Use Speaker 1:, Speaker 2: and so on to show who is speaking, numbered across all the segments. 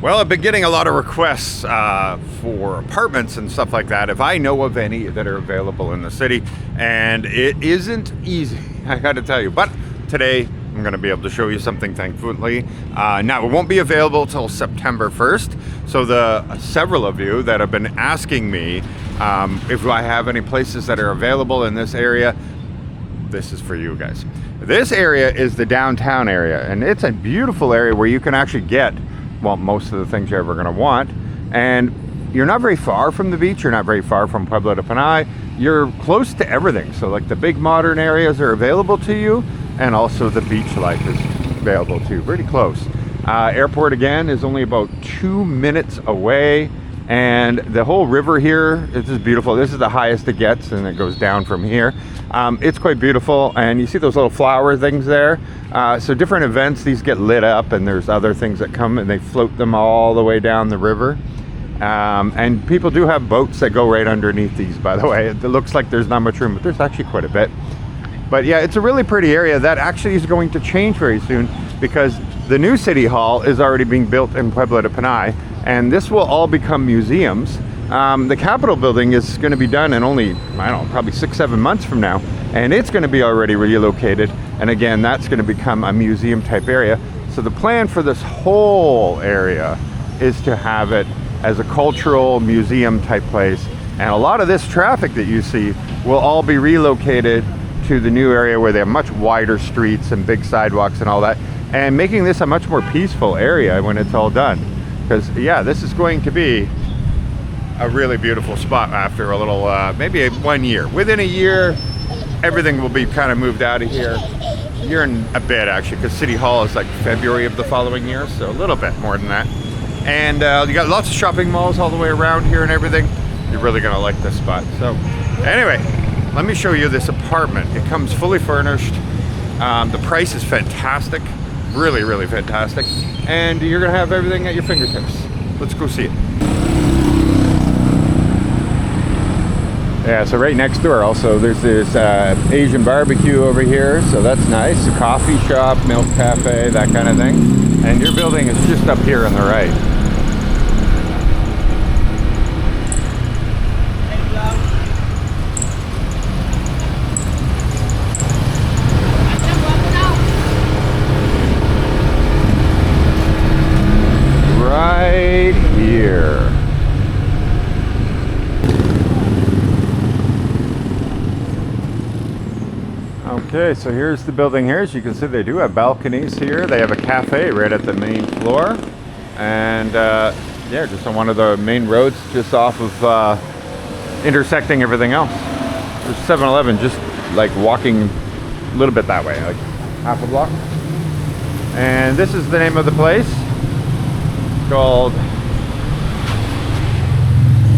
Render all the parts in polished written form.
Speaker 1: Well, I've been getting a lot of requests for apartments and stuff like that, if I know of any that are available in the city, and it isn't easy, I gotta tell you. But today, I'm gonna be able to show you something, thankfully. Now, it won't be available till September 1st, so several of you that have been asking me if I have any places that are available in this area, this is for you guys. This area is the downtown area, and it's a beautiful area where you can actually get, well, most of the things you're ever going to want, and you're not very far from the beach, you're not very far from Pueblo De Panay, you're close to everything. So like the big modern areas are available to you, and also the beach life is available to you, pretty close. Airport again is only about 2 minutes away, and the whole river here is just beautiful. This is the highest it gets, and it goes down from here. It's quite beautiful, and you see those little flower things there. So different events, these get lit up, and there's other things that come and they float them all the way down the river. And people do have boats that go right underneath these, by the way. It looks like there's not much room, but there's actually quite a bit. But yeah, it's a really pretty area that actually is going to change very soon, because the new city hall is already being built in Pueblo De Panay, and this will all become museums. The Capitol building is going to be done in only, I don't know, probably 6-7 months from now, and it's going to be already relocated, and again, that's going to become a museum type area. So the plan for this whole area is to have it as a cultural museum type place, and a lot of this traffic that you see will all be relocated to the new area where they have much wider streets and big sidewalks and all that, and making this a much more peaceful area when it's all done. Because yeah, this is going to be a really beautiful spot after a little, maybe 1 year. Within a year, everything will be kind of moved out of here. A year and a bit, actually, because City Hall is like February of the following year, so a little bit more than that. And you got lots of shopping malls all the way around here and everything. You're really gonna like this spot. So anyway, let me show you this apartment. It comes fully furnished. The price is fantastic, really, really fantastic. And you're gonna have everything at your fingertips. Let's go see it. Yeah, so right next door also there's this Asian barbecue over here, so that's nice. A coffee shop, milk cafe, that kind of thing. And your building is just up here on the right. Right here. Okay, so here's the building here. As you can see, they do have balconies here. They have a cafe right at the main floor. And yeah, just on one of the main roads, just off of intersecting everything else. There's 7-Eleven just like walking a little bit that way, like half a block. And this is the name of the place. It's called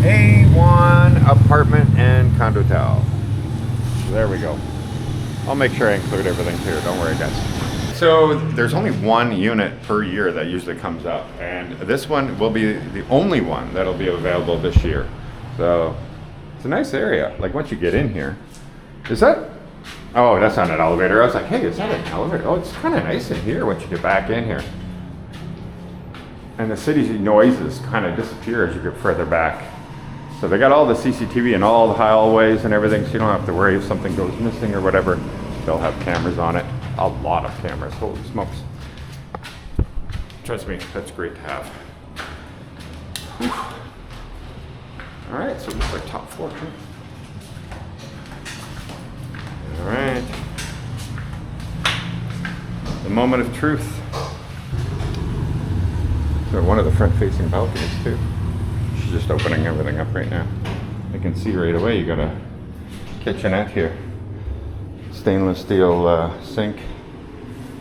Speaker 1: A1 Apartment and Condotel. So there we go. I'll make sure I include everything too, don't worry guys. So there's only one unit per year that usually comes up, and this one will be the only one that'll be available this year. So it's a nice area. Like once you get in here, is that, oh, that's not an elevator. I was like, hey, is that an elevator? Oh, it's kind of nice in here once you get back in here. And the city's noises kind of disappear as you get further back. So they got all the CCTV in all the hallways and everything, so you don't have to worry if something goes missing or whatever. They'll have cameras on it. A lot of cameras, holy smokes. Trust me, that's great to have. Whew. All right, so it looks like top floor too. All right. The moment of truth. So one of the front-facing balconies too. She's just opening everything up right now. I can see right away you got a kitchenette here. Stainless steel sink.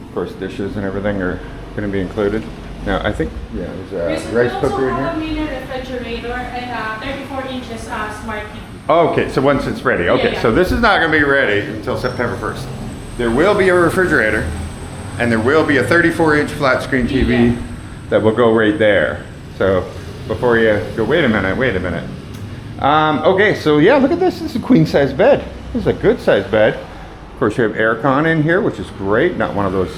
Speaker 1: Of course, dishes and everything are going to be included. Now, I think, yeah, there's a rice cooker in here.
Speaker 2: Also have a mini refrigerator and 34 inches smart TV.
Speaker 1: Okay, so once it's ready. Okay, so this is not going to be ready until September 1st. There will be a refrigerator, and there will be a 34-inch flat screen TV that will go right there. So before you go, wait a minute. Okay, so yeah, look at this. This is a queen size bed. This is a good size bed. Of course, you have aircon in here, which is great. Not one of those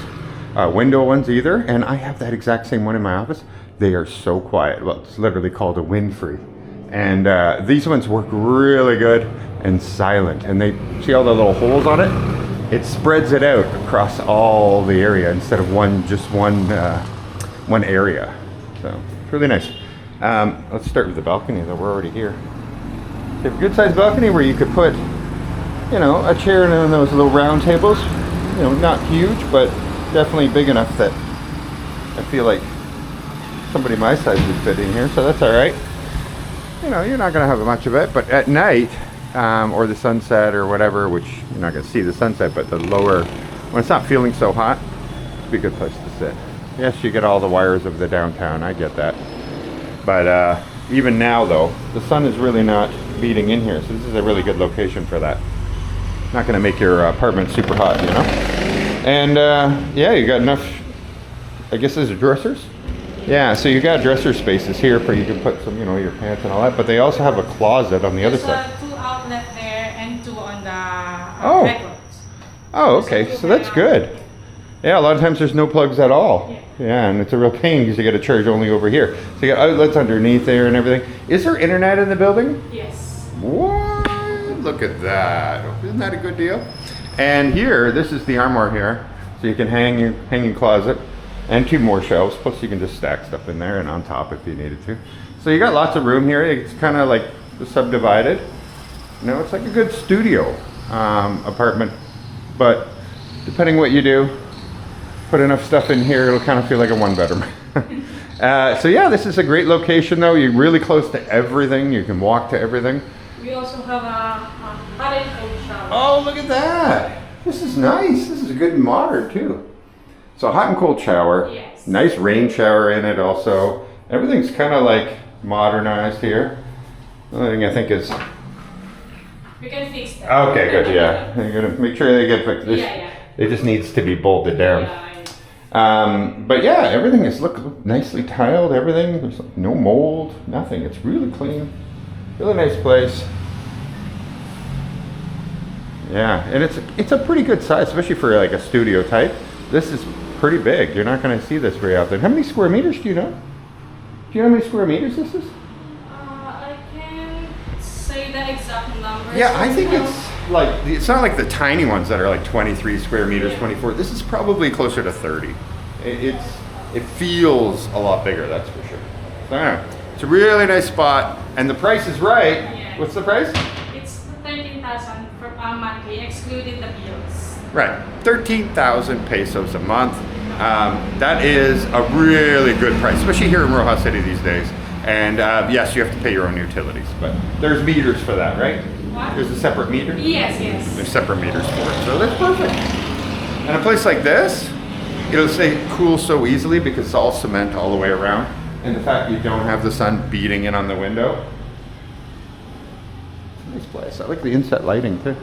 Speaker 1: window ones either. And I have that exact same one in my office. They are so quiet. Well, it's literally called a wind-free. And these ones work really good and silent. And they see all the little holes on it? It spreads it out across all the area instead of one area. So it's really nice. Let's start with the balcony though. We're already here. They have a good sized balcony where you could put, you know, a chair and one of those little round tables. You know, not huge, but definitely big enough that I feel like somebody my size would fit in here. So that's all right. You know, you're not going to have much of it, but at night, or the sunset or whatever, which you're not going to see the sunset, but the lower, when it's not feeling so hot, it'd be a good place to sit. Yes, you get all the wires of the downtown, I get that. But even now though, the sun is really not beating in here, so this is a really good location for that. Not going to make your apartment super hot, you know? And yeah, you got enough, I guess these are dressers? Yeah, so you got dresser spaces here for you can put some, you know, your pants and all that, but they also have a closet on the other side.
Speaker 2: There's 2 outlet there and 2 on the records.
Speaker 1: Oh, okay, so that's good. Yeah, a lot of times there's no plugs at all. Yeah, and it's a real pain because you got to charge only over here. So you got outlets underneath there and everything. Is there internet in the building?
Speaker 2: Yes.
Speaker 1: What? Look at that. Isn't that a good deal? And here, this is the armoire here. So you can hang your hanging closet and 2 more shelves. Plus you can just stack stuff in there and on top if you needed to. So you got lots of room here. It's kind of like subdivided. You know, it's like a good studio apartment. But depending what you do, put enough stuff in here, it'll kind of feel like a 1-bedroom. So yeah, this is a great location though. You're really close to everything. You can walk to everything.
Speaker 2: We also have a hot and cold shower.
Speaker 1: Oh, look at that. This is nice. This is good and modern too. So hot and cold shower.
Speaker 2: Yes.
Speaker 1: Nice rain shower in it also. Everything's kind of like modernized here. The only thing I think is...
Speaker 2: We can fix that.
Speaker 1: Okay, good, yeah. You're gonna make sure they get fixed.
Speaker 2: Yeah.
Speaker 1: It just needs to be bolted down. But yeah, everything is look nicely tiled, everything. There's no mold, nothing. It's really clean. Really nice place. Yeah, and it's a pretty good size, especially for like a studio type. This is pretty big. You're not going to see this very often. How many square meters do you know? Do you know how many square meters this is?
Speaker 2: I can't say the exact number.
Speaker 1: Yeah, I think it's not like the tiny ones that are like 23 square meters, 24. This is probably closer to 30. It feels a lot bigger, that's for sure. So, yeah, it's a really nice spot, and the price is right.
Speaker 2: Yeah.
Speaker 1: What's the price?
Speaker 2: It's 13,000 for monthly, excluding the bills.
Speaker 1: Right, 13,000 pesos a month. That is a really good price, especially here in Roxas City these days. And yes, you have to pay your own utilities, but there's meters for that, right?
Speaker 2: What?
Speaker 1: There's a separate meter?
Speaker 2: Yes.
Speaker 1: There's separate meters for it, so that's perfect. And a place like this, it'll stay cool so easily because it's all cement all the way around. And the fact you don't have the sun beating in on the window. It's a nice place. I like the inset lighting too.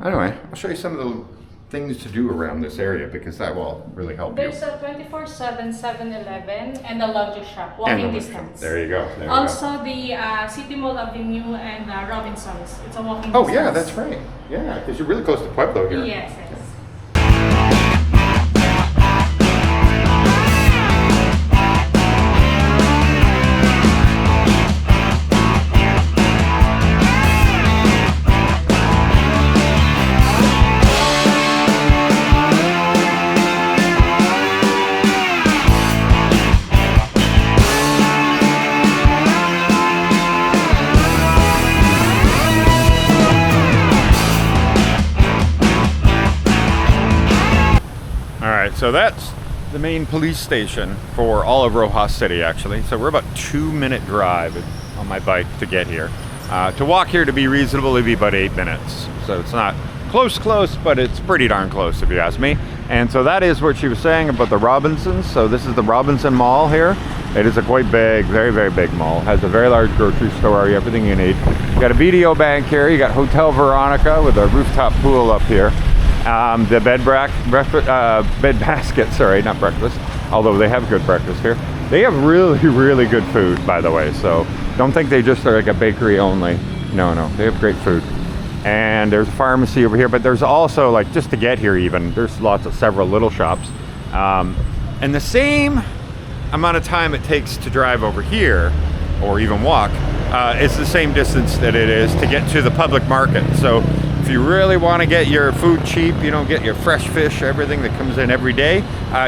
Speaker 1: Anyway, I'll show you some of the things to do around this area because that will really help you.
Speaker 2: There's a 24/7 7-Eleven and a laundry shop, walking distance.
Speaker 1: There you go.
Speaker 2: Also the City Mall Avenue and Robinson's. It's a walking
Speaker 1: Oh
Speaker 2: distance.
Speaker 1: yeah, that's right. Yeah, because you're really close to Pueblo here.
Speaker 2: Yes.
Speaker 1: So that's the main police station for all of Roxas City, actually. So we're about 2-minute drive on my bike to get here. To walk here, to be reasonable, it'd be about 8 minutes. So it's not close, but it's pretty darn close if you ask me. And so that is what she was saying about the Robinsons. So this is the Robinson Mall here. It is a quite big, very big mall. Has a very large grocery store, everything you need. You got a BDO bank here. You got Hotel Veronica with a rooftop pool up here. The bed basket, sorry, not breakfast, although they have good breakfast here. They have really good food, by the way, so don't think they just are like a bakery only. No, they have great food. And there's a pharmacy over here, but there's also, like, just to get here even, there's several little shops. And the same amount of time it takes to drive over here, or even walk, it's the same distance that it is to get to the public market. So if you really want to get your food cheap, you know, get your fresh fish, everything that comes in every day,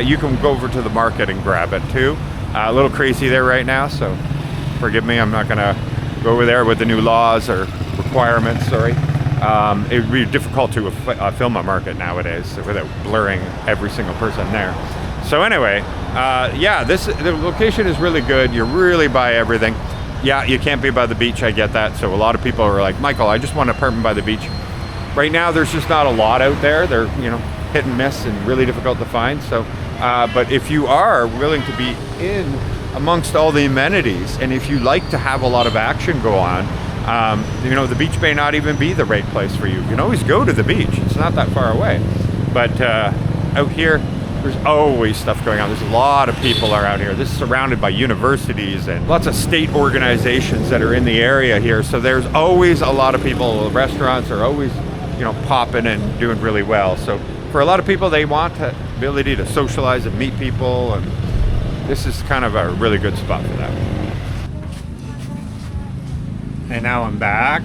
Speaker 1: you can go over to the market and grab it too. A little crazy there right now, so forgive me, I'm not gonna go over there with the new laws or requirements, sorry. It would be difficult to film a market nowadays without blurring every single person there. So anyway, yeah, the location is really good. You're really by everything. Yeah, you can't be by the beach, I get that. So a lot of people are like, Michael, I just want an apartment by the beach. Right now, there's just not a lot out there. They're, you know, hit and miss and really difficult to find. So, but if you are willing to be in amongst all the amenities, and if you like to have a lot of action go on, you know, the beach may not even be the right place for you. You can always go to the beach. It's not that far away. But out here, there's always stuff going on. There's a lot of people are out here. This is surrounded by universities and lots of state organizations that are in the area here. So there's always a lot of people. Restaurants are always, you know, popping and doing really well. So for a lot of people, they want the ability to socialize and meet people, and this is kind of a really good spot for that. And now I'm back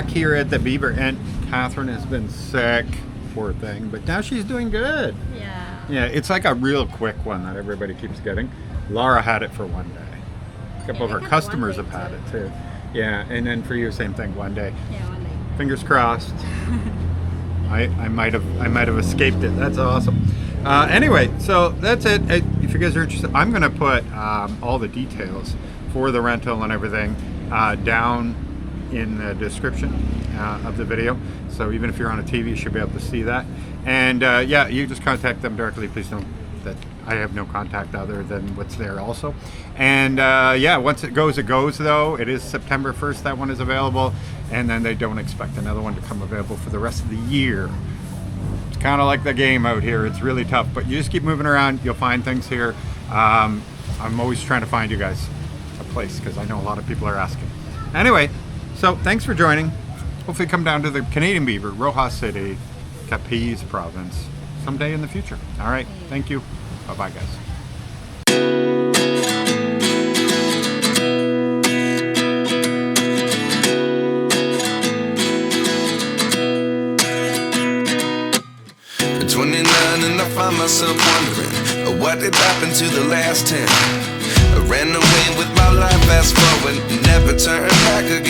Speaker 1: here at the Beaver, and Catherine has been sick, poor thing, but now she's doing good.
Speaker 2: Yeah.
Speaker 1: Yeah, it's like a real quick one that everybody keeps getting. Laura had it for one day. A couple of her customers have had it too. Yeah, and then for you, same thing, one day.
Speaker 2: Yeah, one day.
Speaker 1: Fingers crossed. I might have escaped it. That's awesome. Anyway, so that's it. If you guys are interested, I'm gonna put all the details for the rental and everything down in the description of the video. So even if you're on a TV, you should be able to see that. And yeah, you just contact them directly. Please know that I have no contact other than what's there also. And yeah, once it goes though. It is September 1st, that one is available. And then they don't expect another one to come available for the rest of the year. It's kind of like the game out here. It's really tough, but you just keep moving around. You'll find things here. I'm always trying to find you guys a place because I know a lot of people are asking. Anyway, so thanks for joining. Hopefully come down to the Canadian Beaver, Roxas City, Capiz province someday in the future. All right, thank you. Bye-bye, guys.
Speaker 3: At 29 and I find myself wondering what did happen to the last 10. I ran away with my life, fast forward, never turn back again.